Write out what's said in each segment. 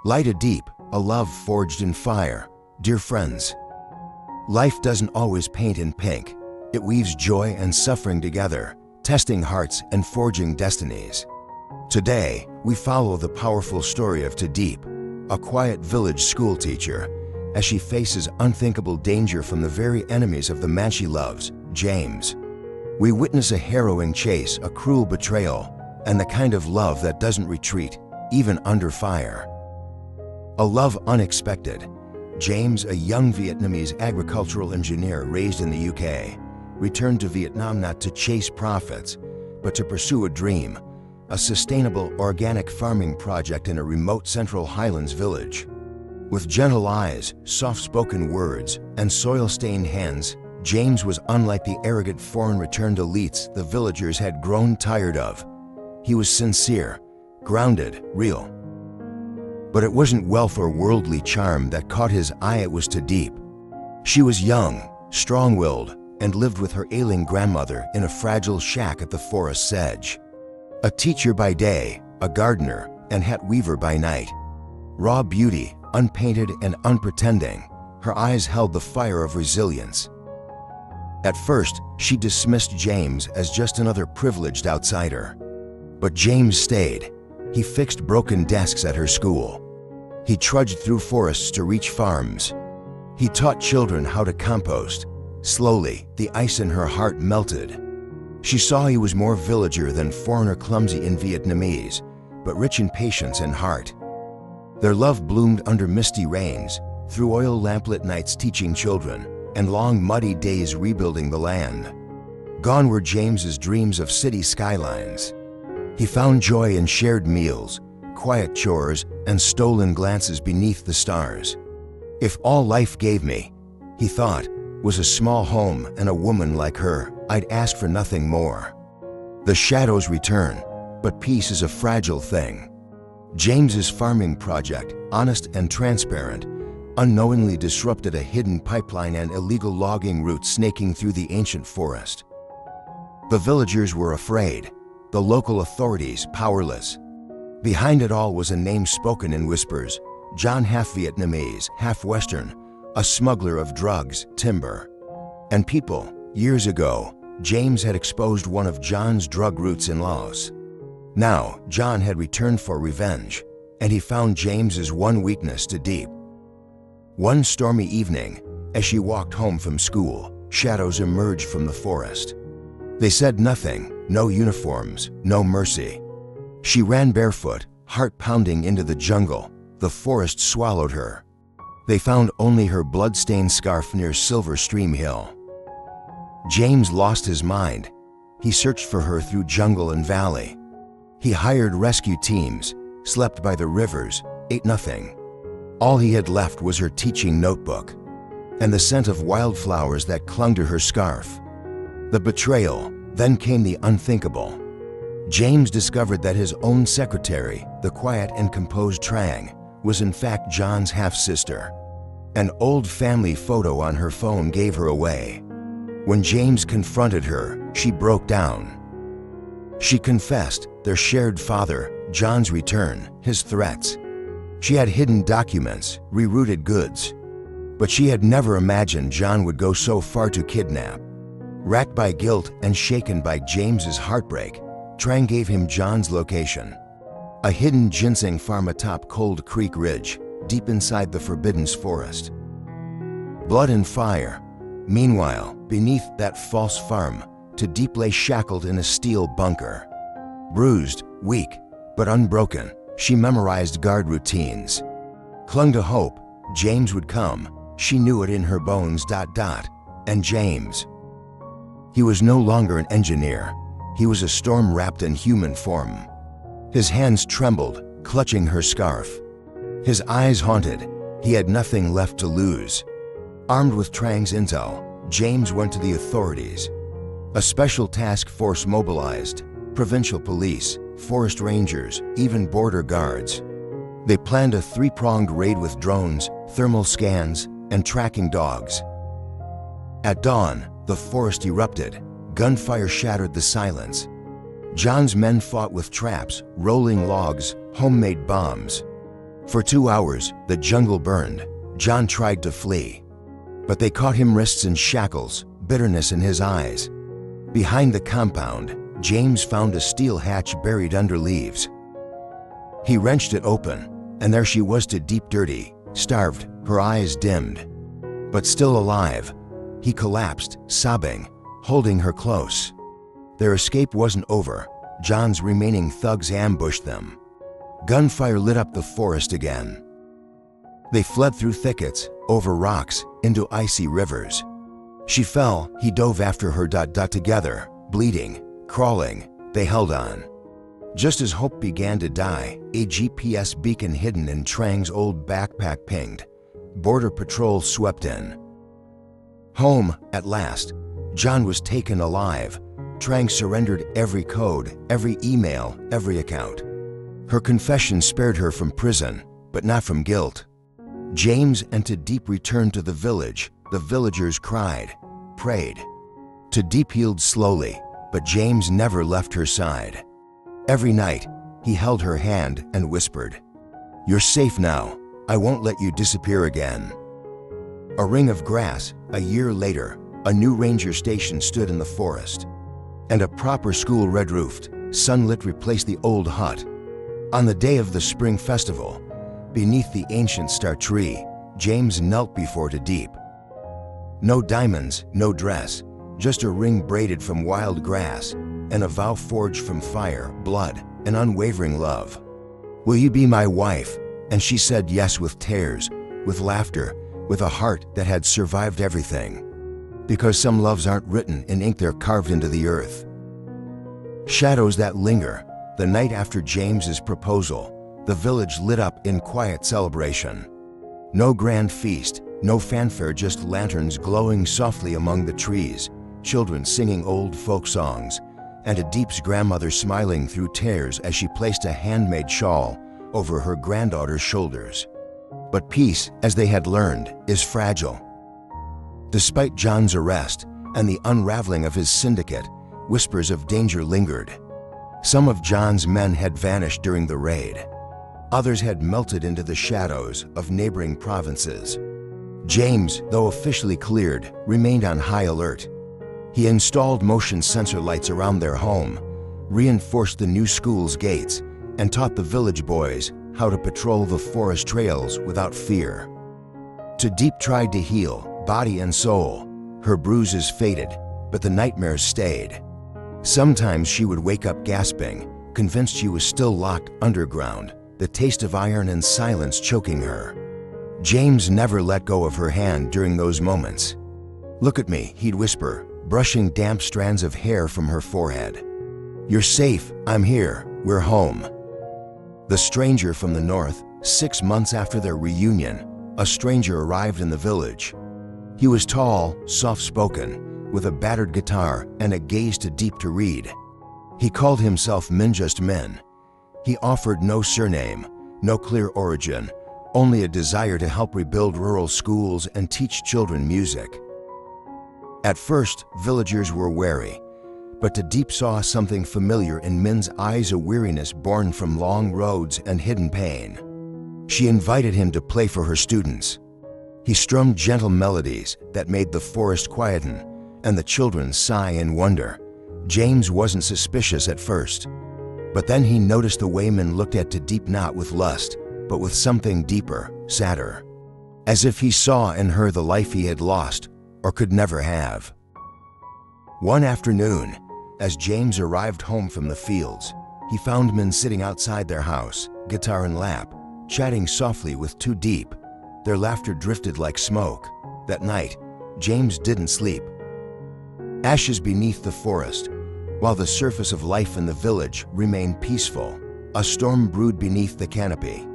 Light a deep, a love forged in fire. Dear friends, life doesn't always paint in pink. It weaves joy and suffering together, testing hearts and forging destinies. Today, we follow the powerful story of Tu Diep, a quiet village schoolteacher, as she faces unthinkable danger from the very enemies of the man she loves, James. We witness a harrowing chase, a cruel betrayal, and the kind of love that doesn't retreat, even under fire. A love unexpected. James, a young Vietnamese agricultural engineer raised in the UK, returned to Vietnam not to chase profits, but to pursue a dream, a sustainable organic farming project in a remote Central Highlands village. With gentle eyes, soft-spoken words, and soil-stained hands, James was unlike the arrogant foreign-returned elites the villagers had grown tired of. He was sincere, grounded, real. But it wasn't wealth or worldly charm that caught his eye, it was Tu Diep. She was young, strong-willed, and lived with her ailing grandmother in a fragile shack at the forest's edge. A teacher by day, a gardener, and hat weaver by night. Raw beauty, unpainted and unpretending, her eyes held the fire of resilience. At first, she dismissed James as just another privileged outsider. But James stayed. He fixed broken desks at her school. He trudged through forests to reach farms. He taught children how to compost. Slowly, the ice in her heart melted. She saw he was more villager than foreigner, clumsy in Vietnamese, but rich in patience and heart. Their love bloomed under misty rains, through oil lamplit nights teaching children, and long muddy days rebuilding the land. Gone were James's dreams of city skylines. He found joy in shared meals, quiet chores, and stolen glances beneath the stars. If all life gave me, he thought, was a small home and a woman like her, I'd ask for nothing more. The shadows return, but peace is a fragile thing. James's farming project, honest and transparent, unknowingly disrupted a hidden pipeline and illegal logging routes snaking through the ancient forest. The villagers were afraid, the local authorities powerless. Behind it all was a name spoken in whispers, John, half Vietnamese, half Western, a smuggler of drugs, timber, and people. Years ago, James had exposed one of John's drug routes in Laos. Now, John had returned for revenge, and he found James's one weakness, Tu Diep. One stormy evening, as she walked home from school, shadows emerged from the forest. They said nothing, no uniforms, no mercy. She ran barefoot, heart pounding into the jungle. The forest swallowed her. They found only her blood-stained scarf near Silver Stream Hill. James lost his mind. He searched for her through jungle and valley. He hired rescue teams, slept by the rivers, ate nothing. All he had left was her teaching notebook and the scent of wildflowers that clung to her scarf. The betrayal, then came the unthinkable. James discovered that his own secretary, the quiet and composed Trang, was in fact John's half-sister. An old family photo on her phone gave her away. When James confronted her, she broke down. She confessed their shared father, John's return, his threats. She had hidden documents, rerouted goods. But she had never imagined John would go so far to kidnap. Racked by guilt and shaken by James's heartbreak, Trang gave him John's location. A hidden ginseng farm atop Cold Creek Ridge, deep inside the forbidden forest. Blood and fire. Meanwhile, beneath that false farm, Tu Diep lay shackled in a steel bunker. Bruised, weak, but unbroken, she memorized guard routines. Clung to hope, James would come. She knew it in her bones. And James. He was no longer an engineer. He was a storm wrapped in human form. His hands trembled, clutching her scarf. His eyes haunted. He had nothing left to lose. Armed with Trang's intel, James went to the authorities. A special task force mobilized, provincial police, forest rangers, even border guards. They planned a three-pronged raid with drones, thermal scans, and tracking dogs. At dawn, the forest erupted. Gunfire shattered the silence. John's men fought with traps, rolling logs, homemade bombs. For 2 hours, the jungle burned. John tried to flee, but they caught him, wrists in shackles, bitterness in his eyes. Behind the compound, James found a steel hatch buried under leaves. He wrenched it open, and there she was, Tu Diep, dirty, starved, her eyes dimmed. But still alive, he collapsed, sobbing, holding her close. Their escape wasn't over. John's remaining thugs ambushed them. Gunfire lit up the forest again. They fled through thickets, over rocks, into icy rivers. She fell, he dove after her. Together, bleeding, crawling, they held on. Just as hope began to die, a GPS beacon hidden in Trang's old backpack pinged. Border Patrol swept in. Home, at last. John was taken alive. Trang surrendered every code, every email, every account. Her confession spared her from prison, but not from guilt. James and Tu Diep returned to the village. The villagers cried, prayed. Tu Diep healed slowly, but James never left her side. Every night, he held her hand and whispered, "You're safe now. I won't let you disappear again." A ring of grass. A year later, a new ranger station stood in the forest, and a proper school, red-roofed, sunlit, replaced the old hut. On the day of the spring festival, beneath the ancient star tree, James knelt before Tu Diep. No diamonds, no dress, just a ring braided from wild grass, and a vow forged from fire, blood, and unwavering love. "Will you be my wife?" And she said yes, with tears, with laughter, with a heart that had survived everything. Because some loves aren't written in ink, they're carved into the earth. Shadows that linger. The night after James's proposal, the village lit up in quiet celebration. No grand feast, no fanfare, just lanterns glowing softly among the trees, children singing old folk songs, and Tu Diep's grandmother smiling through tears as she placed a handmade shawl over her granddaughter's shoulders. But peace, as they had learned, is fragile. Despite John's arrest and the unraveling of his syndicate, whispers of danger lingered. Some of John's men had vanished during the raid. Others had melted into the shadows of neighboring provinces. James, though officially cleared, remained on high alert. He installed motion sensor lights around their home, reinforced the new school's gates, and taught the village boys how to patrol the forest trails without fear. Tu Diep tried to heal, body and soul. Her bruises faded, but the nightmares stayed. Sometimes she would wake up gasping, convinced she was still locked underground, the taste of iron and silence choking her. James never let go of her hand during those moments. "Look at me," he'd whisper, brushing damp strands of hair from her forehead. "You're safe, I'm here, we're home." The stranger from the north. 6 months after their reunion, a stranger arrived in the village. He was tall, soft-spoken, with a battered guitar and a gaze Tu Diep to read. He called himself Min, just Min. He offered no surname, no clear origin, only a desire to help rebuild rural schools and teach children music. At first, villagers were wary, but Tu Diep saw something familiar in Min's eyes, a weariness born from long roads and hidden pain. She invited him to play for her students. He strummed gentle melodies that made the forest quieten, and the children sigh in wonder. James wasn't suspicious at first, but then he noticed the way Min looked at Tu Diep, not with lust, but with something deeper, sadder, as if he saw in her the life he had lost or could never have. One afternoon, as James arrived home from the fields, he found Min sitting outside their house, guitar in lap, chatting softly with Tu Diep. Their laughter drifted like smoke. That night, James didn't sleep. Ashes beneath the forest, while the surface of life in the village remained peaceful, a storm brewed beneath the canopy.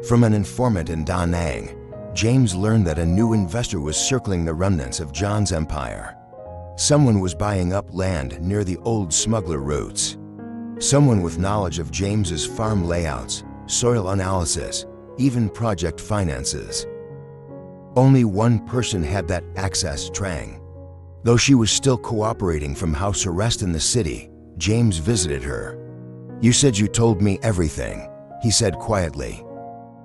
From an informant in Da Nang, James learned that a new investor was circling the remnants of John's empire. Someone was buying up land near the old smuggler routes. Someone with knowledge of James's farm layouts, soil analysis, even project finances. Only one person had that access, Trang. Though she was still cooperating from house arrest in the city, James visited her. "You said you told me everything," he said quietly.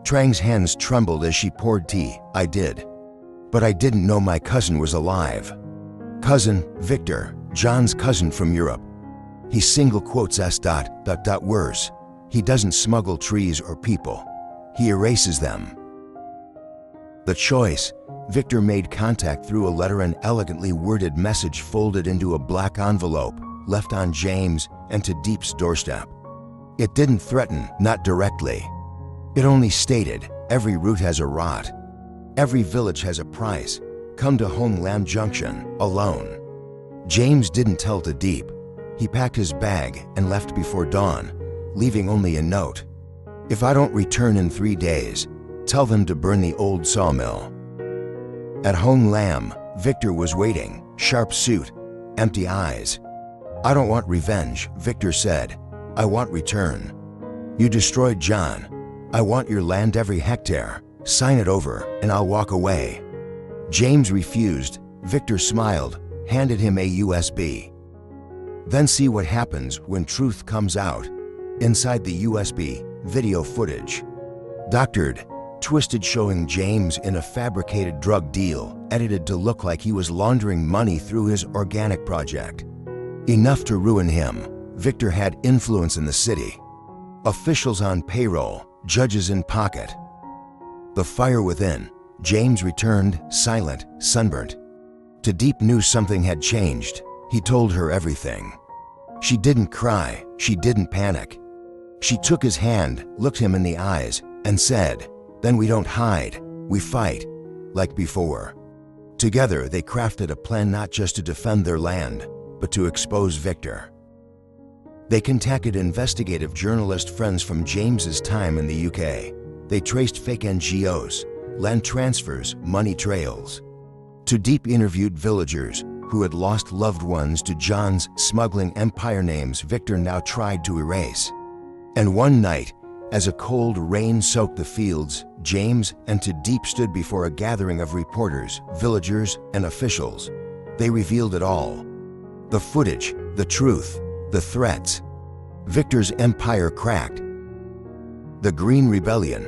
Trang's hands trembled as she poured tea. I did. But I didn't know my cousin was alive. Cousin, Victor, John's cousin from Europe. He single quotes worse. He doesn't smuggle trees or people. He erases them. The choice, Victor made contact through a letter, an elegantly worded message folded into a black envelope, left on James and Tu Diep's doorstep. It didn't threaten, not directly. It only stated, every route has a rot. Every village has a price. Come to Homeland Junction, alone. James didn't tell Tu Diep. He packed his bag and left before dawn, leaving only a note. If I don't return in 3 days, tell them to burn the old sawmill. At Homeland, Victor was waiting, sharp suit, empty eyes. I don't want revenge, Victor said. I want return. You destroyed John. I want your land, every hectare. Sign it over, and I'll walk away. James refused. Victor smiled, handed him a USB. Then see what happens when truth comes out. Inside the USB, video footage. Doctored, twisted, showing James in a fabricated drug deal, edited to look like he was laundering money through his organic project. Enough to ruin him. Victor had influence in the city. Officials on payroll, judges in pocket. The fire within. James returned, silent, sunburnt. Tu Diep knew something had changed. He told her everything. She didn't cry, she didn't panic. She took his hand, looked him in the eyes, and said, "Then we don't hide, we fight, like before." Together they crafted a plan, not just to defend their land, but to expose Victor. They contacted investigative journalist friends from James's time in the UK. They traced fake NGOs, land transfers, money trails. Tu Diep interviewed villagers who had lost loved ones to John's smuggling empire, names Victor now tried to erase. And one night, as a cold rain soaked the fields, James and Tu Diep stood before a gathering of reporters, villagers, and officials. They revealed it all. The footage, the truth, the threats. Victor's empire cracked. The Green Rebellion.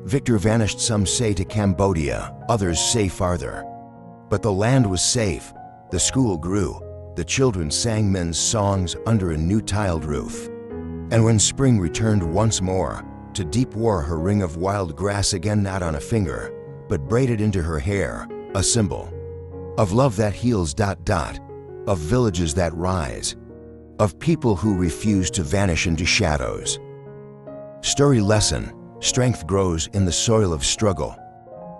Victor vanished, some say to Cambodia, others say farther. But the land was safe. The school grew. The children sang men's songs under a new tiled roof. And when spring returned once more, Tu Diep wore her ring of wild grass again, not on a finger, but braided into her hair, a symbol of love that heals, of villages that rise, of people who refuse to vanish into shadows. Story lesson: strength grows in the soil of struggle.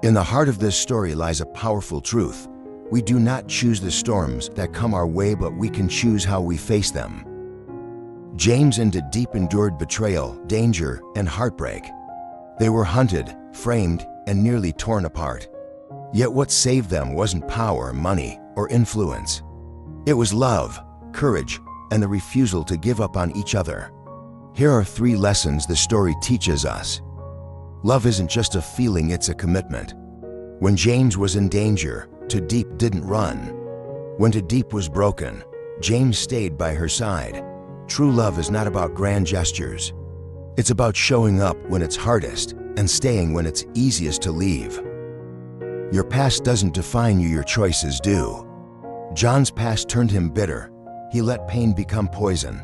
In the heart of this story lies a powerful truth. We do not choose the storms that come our way, but we can choose how we face them. James and Tu Diep endured betrayal, danger, and heartbreak. They were hunted, framed, and nearly torn apart. Yet what saved them wasn't power, money, or influence. It was love, courage, and the refusal to give up on each other. Here are 3 lessons the story teaches us. Love isn't just a feeling, it's a commitment. When James was in danger, Tu Diep didn't run. When Tu Diep was broken, James stayed by her side. True love is not about grand gestures. It's about showing up when it's hardest and staying when it's easiest to leave. Your past doesn't define you, your choices do. John's past turned him bitter. He let pain become poison.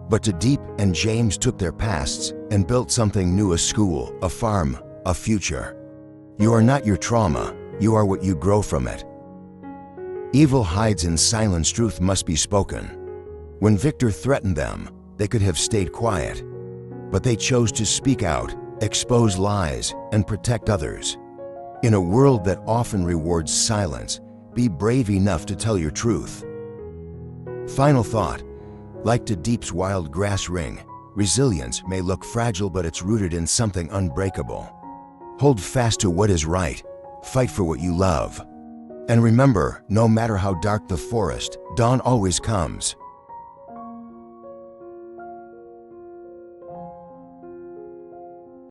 But Tu Diep and James took their pasts and built something new: a school, a farm, a future. You are not your trauma, you are what you grow from it. Evil hides in silence, truth must be spoken. When Victor threatened them, they could have stayed quiet. But they chose to speak out, expose lies, and protect others. In a world that often rewards silence, be brave enough to tell your truth. Final thought: like Tu Diep's wild grass ring, resilience may look fragile, but it's rooted in something unbreakable. Hold fast to what is right, fight for what you love. And remember, no matter how dark the forest, dawn always comes.